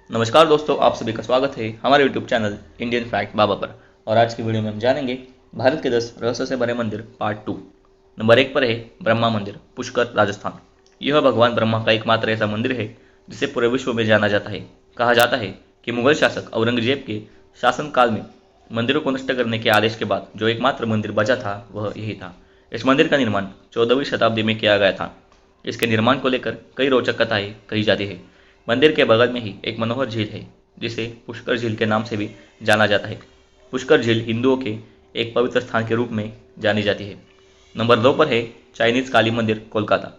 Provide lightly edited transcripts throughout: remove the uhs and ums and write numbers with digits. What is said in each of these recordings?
नमस्कार दोस्तों, आप सभी का स्वागत है हमारे यूट्यूब चैनल इंडियन फैक्ट बाबा पर। और आज की वीडियो में हम जानेंगे भारत के 10 रहस्य से भरे मंदिर पार्ट 2। नंबर 1 पर है ब्रह्मा मंदिर, पुष्कर, राजस्थान। यह भगवान ब्रह्मा का एकमात्र ऐसा मंदिर है जिसे पूरे विश्व में जाना जाता है। कहा जाता है कि मुगल शासक औरंगजेब के शासनकाल में मंदिरों को नष्ट करने के आदेश के बाद जो एकमात्र मंदिर बचा था वह यही था। इस मंदिर का निर्माण 14वीं शताब्दी में किया गया था। इसके निर्माण को लेकर कई रोचक कथाएं कही जाती है। मंदिर के बगल में ही एक मनोहर झील है जिसे पुष्कर झील के नाम से भी जाना जाता है। पुष्कर झील हिंदुओं के एक पवित्र स्थान के रूप में जानी जाती है। नंबर 2 पर है चाइनीज काली मंदिर, कोलकाता।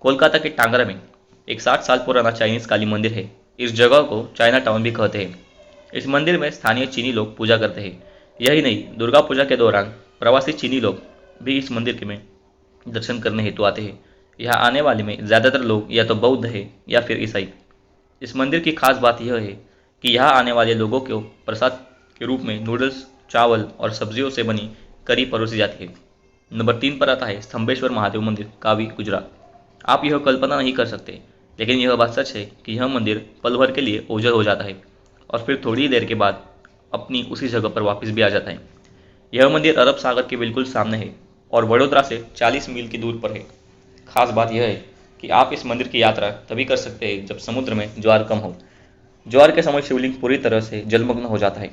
कोलकाता के टांगरा में एक 60 साल पुराना चाइनीज काली मंदिर है। इस जगह को चाइना टाउन भी कहते हैं। इस मंदिर में स्थानीय चीनी लोग पूजा करते हैं। यही नहीं, दुर्गा पूजा के दौरान प्रवासी चीनी लोग भी इस मंदिर के में दर्शन करने हेतु आते हैं। यहाँ आने वाले में ज़्यादातर लोग या तो बौद्ध है या फिर ईसाई। इस मंदिर की खास बात यह है कि यहाँ आने वाले लोगों को प्रसाद के रूप में नूडल्स, चावल और सब्जियों से बनी करी परोसी जाती है। नंबर 3 पर आता है स्तंभेश्वर महादेव मंदिर, कावी, गुजरात। आप यह कल्पना नहीं कर सकते, लेकिन यह बात सच है कि यह मंदिर पल भर के लिए ओझल हो जाता है और फिर थोड़ी देर के बाद अपनी उसी जगह पर वापस भी आ जाता है। यह मंदिर अरब सागर के बिल्कुल सामने है और वडोदरा से 40 मील की दूर पर है। खास बात यह है कि आप इस मंदिर की यात्रा तभी कर सकते हैं जब समुद्र में ज्वार कम हो। ज्वार के समय शिवलिंग पूरी तरह से जलमग्न हो जाता है।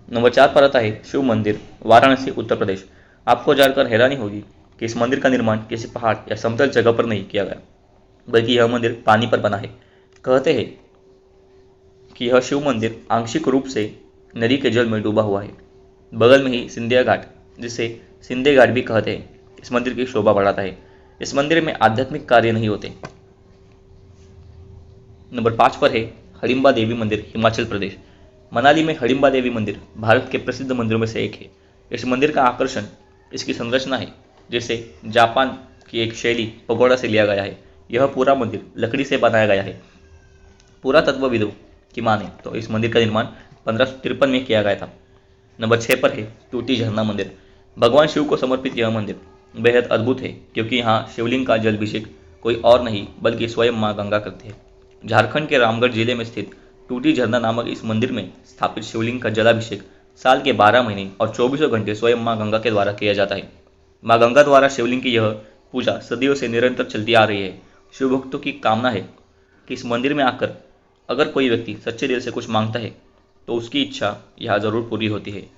नंबर 4 पर आता है शिव मंदिर, वाराणसी, उत्तर प्रदेश। आपको जानकर हैरानी होगी कि इस मंदिर का निर्माण किसी पहाड़ या समतल जगह पर नहीं किया गया, बल्कि यह मंदिर पानी पर बना है। कहते हैं कि यह शिव मंदिर आंशिक रूप से नदी के जल में डूबा हुआ है। बगल में ही सिंधिया घाट, जिसे सिंधे घाट भी कहते हैं, इस मंदिर की शोभा बढ़ाता है। इस मंदिर में आध्यात्मिक कार्य नहीं होते। नंबर 5 पर है हडिम्बा देवी मंदिर, हिमाचल प्रदेश। मनाली में हडिम्बा देवी मंदिर भारत के प्रसिद्ध मंदिरों में से एक है। इस मंदिर का आकर्षण इसकी संरचना है, जिसे जापान की एक शैली पगोड़ा से लिया गया है। यह पूरा मंदिर लकड़ी से बनाया गया है। पुरातत्वविदों की माने तो इस मंदिर का निर्माण 1553 में किया गया था। नंबर 6 पर है टूटी झरना मंदिर। भगवान शिव को समर्पित यह मंदिर बेहद अद्भुत है, क्योंकि यहाँ शिवलिंग का जलाभिषेक कोई और नहीं बल्कि स्वयं माँ गंगा करती है। झारखंड के रामगढ़ जिले में स्थित टूटी झरना नामक इस मंदिर में स्थापित शिवलिंग का जलाभिषेक साल के 12 महीने और 24 घंटे स्वयं माँ गंगा के द्वारा किया जाता है। माँ गंगा द्वारा शिवलिंग की यह पूजा सदियों से निरंतर चलती आ रही है। शिव भक्तों की कामना है कि इस मंदिर में आकर अगर कोई व्यक्ति सच्चे दिल से कुछ मांगता है तो उसकी इच्छा यहाँ जरूर पूरी होती है।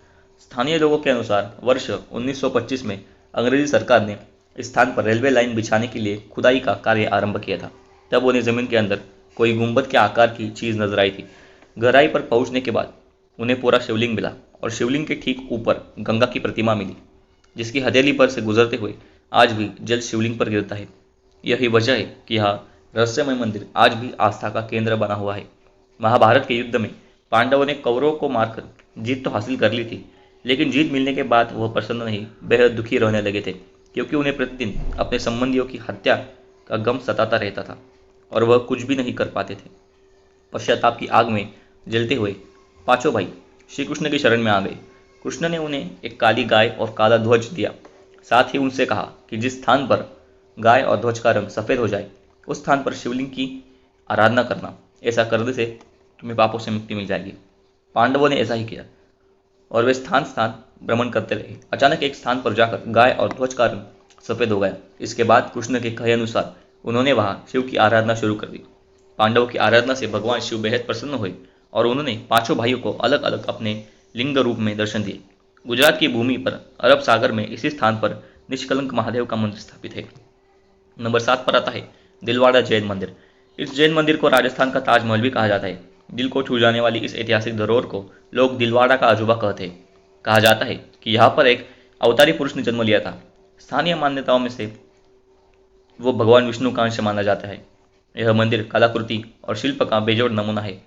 स्थानीय लोगों के अनुसार वर्ष 1925 में अंग्रेजी सरकार ने इस स्थान पर रेलवे लाइन बिछाने के लिए खुदाई का कार्य आरंभ किया था। तब उन्हें जमीन के अंदर कोई गुंबद के आकार की चीज नजर आई थी। गहराई पर पहुंचने के बाद उन्हें पूरा शिवलिंग मिला और शिवलिंग के ठीक ऊपर गंगा की प्रतिमा मिली, जिसकी हथेली पर से गुजरते हुए आज भी जल शिवलिंग पर गिरता है। यही वजह है कि यह रहस्यमय मंदिर आज भी आस्था का केंद्र बना हुआ है। महाभारत के युद्ध में पांडवों ने कौरवों को मारकर जीत तो हासिल कर ली थी, लेकिन जीत मिलने के बाद वह प्रसन्न नहीं, बेहद दुखी रहने लगे थे, क्योंकि उन्हें प्रतिदिन अपने संबंधियों की हत्या का गम सताता रहता था और वह कुछ भी नहीं कर पाते थे। पश्चाताप की आग में जलते हुए पांचों भाई श्री कृष्ण की शरण में आ गए। कृष्ण ने उन्हें एक काली गाय और काला ध्वज दिया। साथ ही उनसे कहा कि जिस स्थान पर गाय और ध्वज का रंग सफेद हो जाए उस स्थान पर शिवलिंग की आराधना करना। ऐसा करने से तुम्हें पापों से मुक्ति मिल जाएगी। पांडवों ने ऐसा ही किया और वे स्थान स्थान भ्रमण करते रहे। अचानक एक स्थान पर जाकर गाय और ध्वज का रंग सफेद हो गया। इसके बाद कृष्ण के कहे अनुसार उन्होंने वहां शिव की आराधना शुरू कर दी। पांडवों की आराधना से भगवान शिव बेहद प्रसन्न हुए और उन्होंने पांचों भाइयों को अलग अलग अपने लिंग रूप में दर्शन दिए। गुजरात की भूमि पर अरब सागर में इसी स्थान पर निष्कलंक महादेव का मंदिर स्थापित है। नंबर 7 पर आता है दिलवाड़ा जैन मंदिर। इस जैन मंदिर को राजस्थान का ताजमहल भी कहा जाता है। दिल को छू जाने वाली इस ऐतिहासिक धरोहर को लोग दिलवाड़ा का अजूबा कहते हैं। कहा जाता है कि यहाँ पर एक अवतारी पुरुष ने जन्म लिया था। स्थानीय मान्यताओं में से वो भगवान विष्णु का अंश माना जाता है। यह मंदिर कलाकृति और शिल्प का बेजोड़ नमूना है।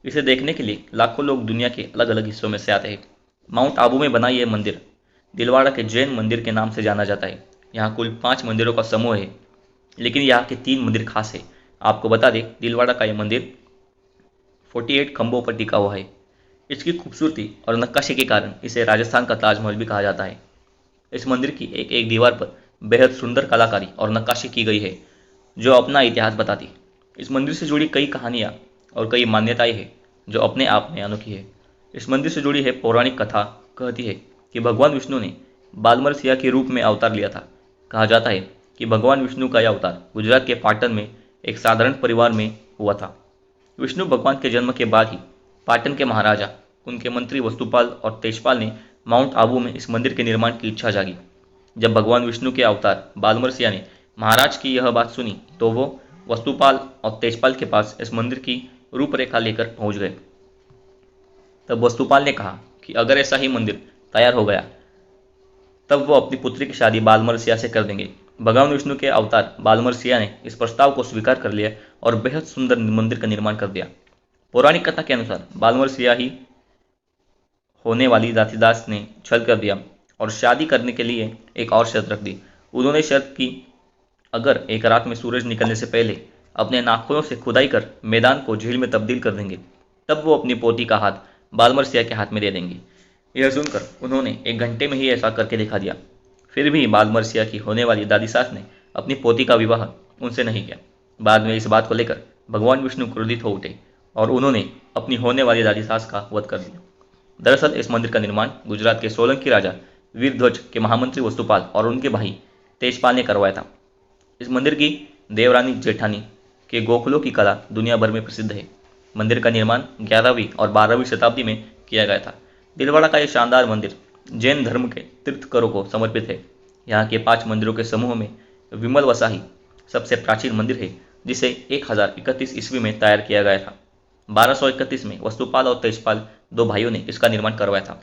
इसे देखने के लिए लाखों लोग दुनिया के अलग अलग हिस्सों में से आते हैं। माउंट आबू में बना यह मंदिर दिलवाड़ा के जैन मंदिर के नाम से जाना जाता है। यहाँ कुल 5 मंदिरों का समूह है, लेकिन यहाँ के 3 मंदिर खास है। आपको बता दें, दिलवाड़ा का यह मंदिर 48 खंभों पर टिका हुआ है। इसकी खूबसूरती और नक्काशी के कारण इसे राजस्थान का ताजमहल भी कहा जाता है। इस मंदिर की एक एक दीवार पर बेहद सुंदर कलाकारी और नक्काशी की गई है, जो अपना इतिहास बताती है। इस मंदिर से जुड़ी कई कहानियाँ और कई मान्यताएं हैं। जो अपने आप में अनोखी है। इस मंदिर से जुड़ी है पौराणिक कथा कहती है कि भगवान विष्णु ने बालमर सिया के रूप में अवतार लिया था। कहा जाता है कि भगवान विष्णु का यह अवतार गुजरात के पाटन में एक साधारण परिवार में हुआ था। विष्णु भगवान के जन्म के बाद ही पाटन के महाराजा, उनके मंत्री वस्तुपाल और तेजपाल ने माउंट आबू में इस मंदिर के निर्माण की इच्छा जागी। जब भगवान विष्णु के अवतार बालमर सिया ने महाराज की यह बात सुनी तो वो वस्तुपाल और तेजपाल के पास इस मंदिर की रूपरेखा लेकर पहुंच गए। तब वस्तुपाल ने कहा कि अगर ऐसा ही मंदिर तैयार हो गया तब वो अपनी पुत्री की शादी बालमर सिया से कर देंगे। भगवान विष्णु के अवतार बालमर सिया ने इस प्रस्ताव को स्वीकार कर लिया और बेहद सुंदर मंदिर का निर्माण कर दिया। पौराणिक कथा के अनुसार बालमर सिया ही होने वाली दासीदास ने छल कर दिया और शादी करने के लिए एक और शर्त रख दी। उन्होंने शर्त की अगर एक रात में सूरज निकलने से पहले अपने नाखूनों से खुदाई कर मैदान को झील में तब्दील कर देंगे तब वो अपनी पोती का हाथ बालमर सिया के हाथ में दे देंगे। यह सुनकर उन्होंने एक घंटे में ही ऐसा करके दिखा दिया। फिर भी बालमर सिया की होने वाली दादी सास ने अपनी पोती का विवाह उनसे नहीं किया। बाद में इस बात को लेकर भगवान विष्णु क्रोधित हो उठे और उन्होंने अपनी होने वाली दादी सास का वध कर दिया। दरअसल इस मंदिर का निर्माण गुजरात के सोलंकी राजा वीरध्वज के महामंत्री वस्तुपाल और उनके भाई तेजपाल ने करवाया था। इस मंदिर की देवरानी जेठानी के गोखलों की कला दुनिया भर में प्रसिद्ध है। मंदिर का निर्माण 11वीं और 12वीं शताब्दी में किया गया था। दिलवाड़ा का यह शानदार मंदिर जैन धर्म के तीर्थकरों को समर्पित है। यहाँ के 5 मंदिरों के समूह में विमल वसाही सबसे प्राचीन मंदिर है, जिसे 1031 ईस्वी में तैयार किया गया था। 1231 में वस्तुपाल और तेजपाल 2 भाइयों ने इसका निर्माण करवाया था।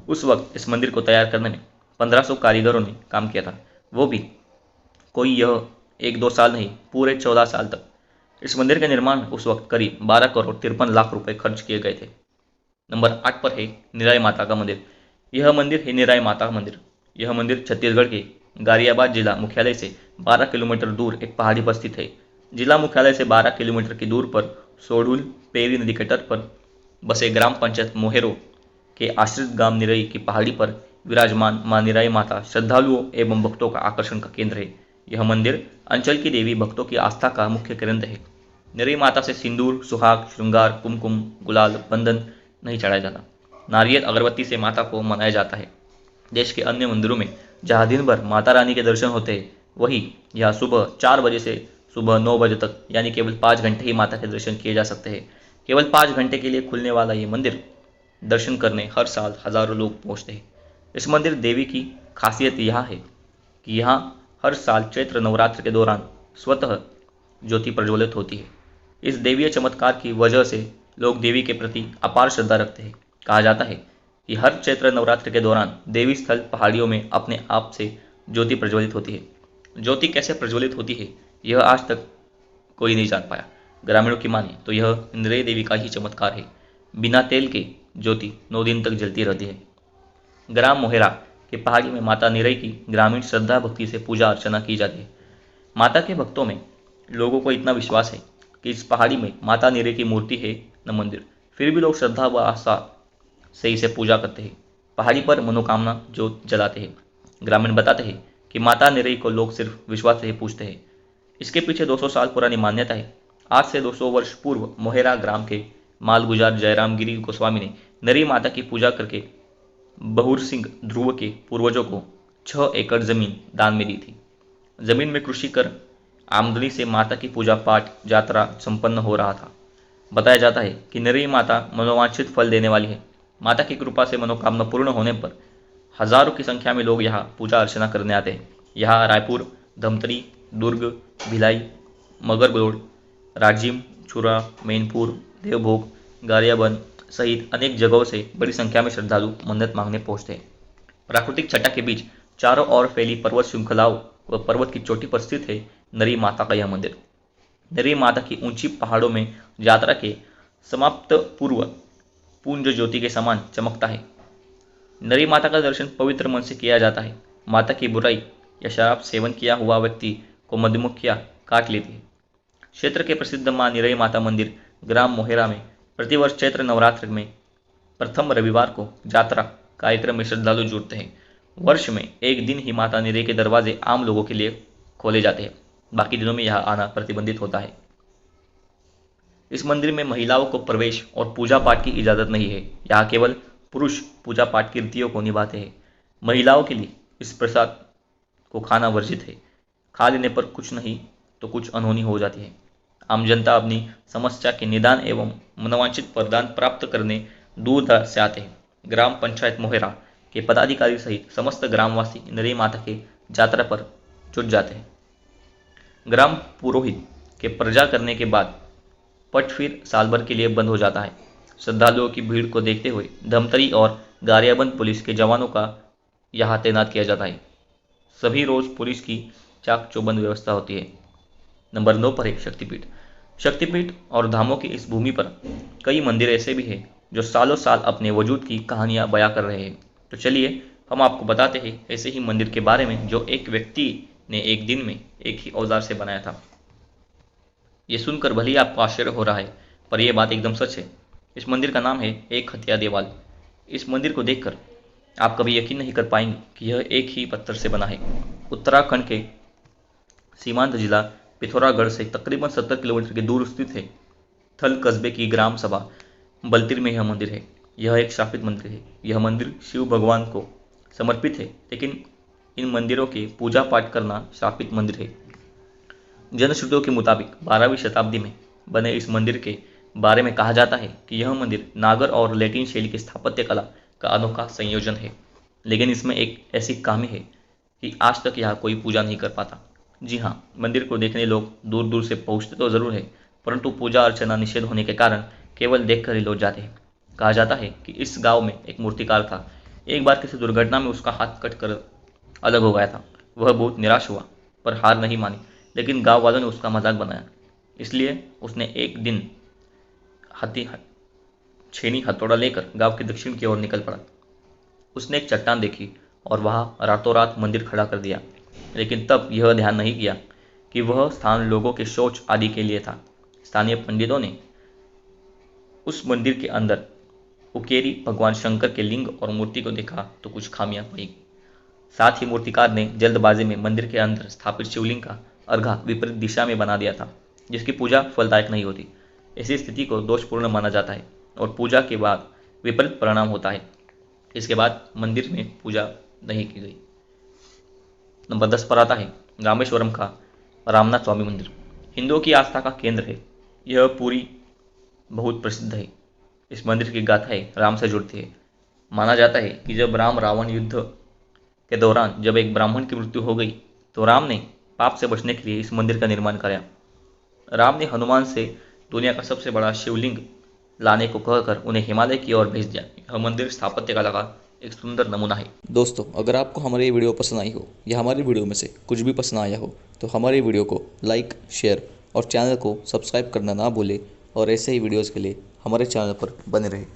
उस वक्त इस मंदिर को तैयार करने में 1500 कारीगरों ने काम किया था, वो भी कोई यह 1-2 साल नहीं, पूरे 14 साल तक। इस मंदिर के निर्माण में उस वक्त करीब 12 करोड़ 53 लाख रुपए खर्च किए गए थे। नंबर 8 पर है निराई माता का मंदिर। यह मंदिर है निराई माता मंदिर। यह मंदिर छत्तीसगढ़ के गाजियाबाद जिला मुख्यालय से 12 किलोमीटर दूर एक पहाड़ी पर स्थित है। जिला मुख्यालय से 12 किलोमीटर की दूर पर सोढुल पेरी नदी के तट पर बसे ग्राम पंचायत मोहेरो के आश्रित गांव निरई की पहाड़ी पर विराजमान मां निराई माता श्रद्धालुओं एवं भक्तों का आकर्षण का केंद्र है। यह मंदिर अंचल की देवी भक्तों की आस्था का मुख्य केंद्र है। निरई माता से सिंदूर, सुहाग, श्रृंगार, कुमकुम, गुलाल, बंधन नहीं चढ़ाया जाता। नारियल अगरबत्ती से माता को मनाया जाता है। देश के अन्य मंदिरों में जहाँ दिन भर माता रानी के दर्शन होते हैं, वहीं यहाँ सुबह 4 बजे से सुबह 9 बजे तक यानी केवल 5 घंटे ही माता के दर्शन किए जा सकते हैं। केवल 5 घंटे के लिए खुलने वाला ये मंदिर दर्शन करने हर साल हजारों लोग पहुँचते हैं। इस मंदिर देवी की खासियत यह है कि यहाँ हर साल चैत्र नवरात्र के दौरान स्वतः ज्योति प्रज्वलित होती है। इस देवीय चमत्कार की वजह से लोग देवी के प्रति अपार श्रद्धा रखते हैं। कहा जाता है कि हर चैत्र नवरात्र के दौरान देवी स्थल पहाड़ियों में अपने आप से ज्योति प्रज्वलित होती है। ज्योति कैसे प्रज्वलित होती है यह आज तक कोई नहीं जान पाया। ग्रामीणों की माने तो यह निरई देवी का ही चमत्कार है। बिना तेल के ज्योति 9 दिन तक जलती रहती है। ग्राम मोहेरा के पहाड़ी में माता निरई की ग्रामीण श्रद्धा भक्ति से पूजा अर्चना की जाती है। माता के भक्तों में लोगों को इतना विश्वास है कि इस पहाड़ी में माता निरई की मूर्ति है न मंदिर, फिर भी लोग श्रद्धा व आस्था से इसे पूजा करते हैं। पहाड़ी पर मनोकामना जोत जलाते हैं। ग्रामीण बताते हैं कि माता निरई को लोग सिर्फ विश्वास से ही पूजते हैं। इसके पीछे 200 साल पुरानी मान्यता है। आज से 200 वर्ष पूर्व मोहेरा ग्राम के मालगुजार जयराम गिरी गोस्वामी ने निरई माता की पूजा करके बहुर सिंह ध्रुव के पूर्वजों को 6 एकड़ जमीन दान में दी थी। जमीन में कृषि कर आमदनी से माता की पूजा पाठ यात्रा संपन्न हो रहा था। बताया जाता है कि निरई माता मनोवांछित फल देने वाली है। माता की कृपा से मनोकामना पूर्ण होने पर हजारों की संख्या में लोग यहाँ पूजा अर्चना करने आते हैं। यहाँ रायपुर, धमतरी, दुर्ग, भिलाई, मगरलोड, राजिम, छुरा, मैनपुर, देवभोग, गारियाबंद सहित अनेक जगहों से बड़ी संख्या में श्रद्धालु मन्नत मांगने पहुंचते हैं। प्राकृतिक छटा के बीच चारों ओर फैली पर्वत श्रृंखलाओं व पर्वत की चोटी पर स्थित है निरई माता का यह मंदिर। निरई माता की ऊंची पहाड़ों में यात्रा के समाप्त पूर्व पुंज ज्योति के समान चमकता है। निरई माता का दर्शन पवित्र मन से किया जाता है। माता की बुराई या शराब सेवन किया हुआ व्यक्ति को मधुमक्खियां काट लेती है। क्षेत्र के प्रसिद्ध मां निरई माता मंदिर ग्राम मोहेरा में प्रतिवर्ष चैत्र नवरात्र में प्रथम रविवार को यात्रा कार्यक्रम में श्रद्धालु जुड़ते हैं। वर्ष में एक दिन ही माता निरई के दरवाजे आम लोगों के लिए खोले जाते हैं। बाकी दिनों में यहाँ आना प्रतिबंधित होता है। इस मंदिर में महिलाओं को प्रवेश और पूजा पाठ की इजाज़त नहीं है। यहाँ केवल पुरुष पूजा पाठ की रीतियों को निभाते हैं। महिलाओं के लिए इस प्रसाद को खाना वर्जित है। खा लेने पर कुछ नहीं तो कुछ अनहोनी हो जाती है। आम जनता अपनी समस्या के निदान एवं मनोवांछित वरदान प्राप्त करने दूर दराज से आते हैं। ग्राम पंचायत मोहेरा के पदाधिकारी सहित समस्त ग्रामवासी नरी माता के यात्रा पर जुट जाते हैं। ग्राम पुरोहित के प्रजा करने के बाद पट फिर साल भर के लिए बंद हो जाता है। श्रद्धालुओं की भीड़ को देखते हुए धमतरी और गारियाबंद पुलिस के जवानों का यहाँ तैनात किया जाता है। सभी रोज पुलिस की चाक चौबंद व्यवस्था होती है। नंबर 9 पर है शक्तिपीठ। शक्तिपीठ और धामों की इस भूमि पर कई मंदिर ऐसे भी हैं जो सालों साल अपने वजूद की कहानियां बयां कर रहे हैं। तो चलिए हम आपको बताते हैं ऐसे ही मंदिर के बारे में जो एक व्यक्ति ने एक दिन में एक ही औजार से बनाया था। ये सुनकर भले ही आपको आश्चर्य हो रहा है, पर यह बात एकदम सच है। इस मंदिर का नाम है एक हत्या देवाल। इस मंदिर को देखकर आप कभी यकीन नहीं कर पाएंगे कि यह एक ही पत्थर से बना है। उत्तराखंड के सीमांत जिला पिथौरागढ़ से तकरीबन 70 किलोमीटर के दूर स्थित है। थल कस्बे की ग्राम सभा बलतीर में यह मंदिर है। यह एक श्रापित मंदिर है। यह मंदिर शिव भगवान को समर्पित है, लेकिन इन मंदिरों के पूजा पाठ करना श्रापित मंदिर है। जनश्रुतियों के मुताबिक 12वीं शताब्दी में बने इस मंदिर के बारे में कहा जाता है कि यह मंदिर नागर और लैटिन शैली की स्थापत्य कला का अनोखा संयोजन है, लेकिन इसमें एक ऐसी खामी है कि आज तक यहाँ कोई पूजा नहीं कर पाता। जी हाँ, मंदिर को देखने लोग दूर दूर से पहुँचते तो ज़रूर है, परंतु पूजा अर्चना निषेध होने के कारण केवल देखकर ही लौट जाते हैं। कहा जाता है कि इस गांव में एक मूर्तिकार था। एक बार किसी दुर्घटना में उसका हाथ कट कर अलग हो गया था। वह बहुत निराश हुआ, पर हार नहीं मानी, लेकिन गांव वालों ने उसका मजाक बनाया। इसलिए उसने एक दिन छेनी हथौड़ा लेकर गांव के दक्षिण की ओर निकल पड़ा। उसने एक चट्टान देखी और वहां रातों रात मंदिर खड़ा कर दिया, लेकिन तब यह ध्यान नहीं किया कि वह स्थान लोगों के शौच आदि के लिए था। स्थानीय पंडितों ने उस मंदिर के अंदर उकेरी भगवान शंकर के लिंग और मूर्ति को देखा तो कुछ खामियां पाई। साथ ही मूर्तिकार ने जल्दबाजी में मंदिर के अंदर स्थापित शिवलिंग का अर्घा विपरीत दिशा में बना दिया था, जिसकी पूजा फलदायक नहीं होती। ऐसी स्थिति को दोषपूर्ण माना जाता है और पूजा के बाद विपरीत परिणाम होता है। इसके बाद मंदिर में पूजा नहीं की गई। नंबर 10 पर आता है रामेश्वरम का रामनाथ स्वामी मंदिर। हिंदुओं की आस्था का केंद्र है। यह पूरी बहुत प्रसिद्ध है। इस मंदिर की गाथाएं राम से जुड़ती है। माना जाता है कि जब राम रावण युद्ध के दौरान जब एक ब्राह्मण की मृत्यु हो गई तो राम ने पाप से बचने के लिए इस मंदिर का निर्माण कराया। राम ने हनुमान से दुनिया का सबसे बड़ा शिवलिंग लाने को कहकर उन्हें हिमालय की ओर भेज दिया। यह मंदिर स्थापत्य कला का एक सुंदर नमूना है। दोस्तों, अगर आपको हमारी ये वीडियो पसंद आई हो या हमारी वीडियो में से कुछ भी पसंद आया हो तो हमारी वीडियो को लाइक, शेयर और चैनल को सब्सक्राइब करना ना भूलें और ऐसे ही वीडियोज़ के लिए हमारे चैनल पर बने रहें।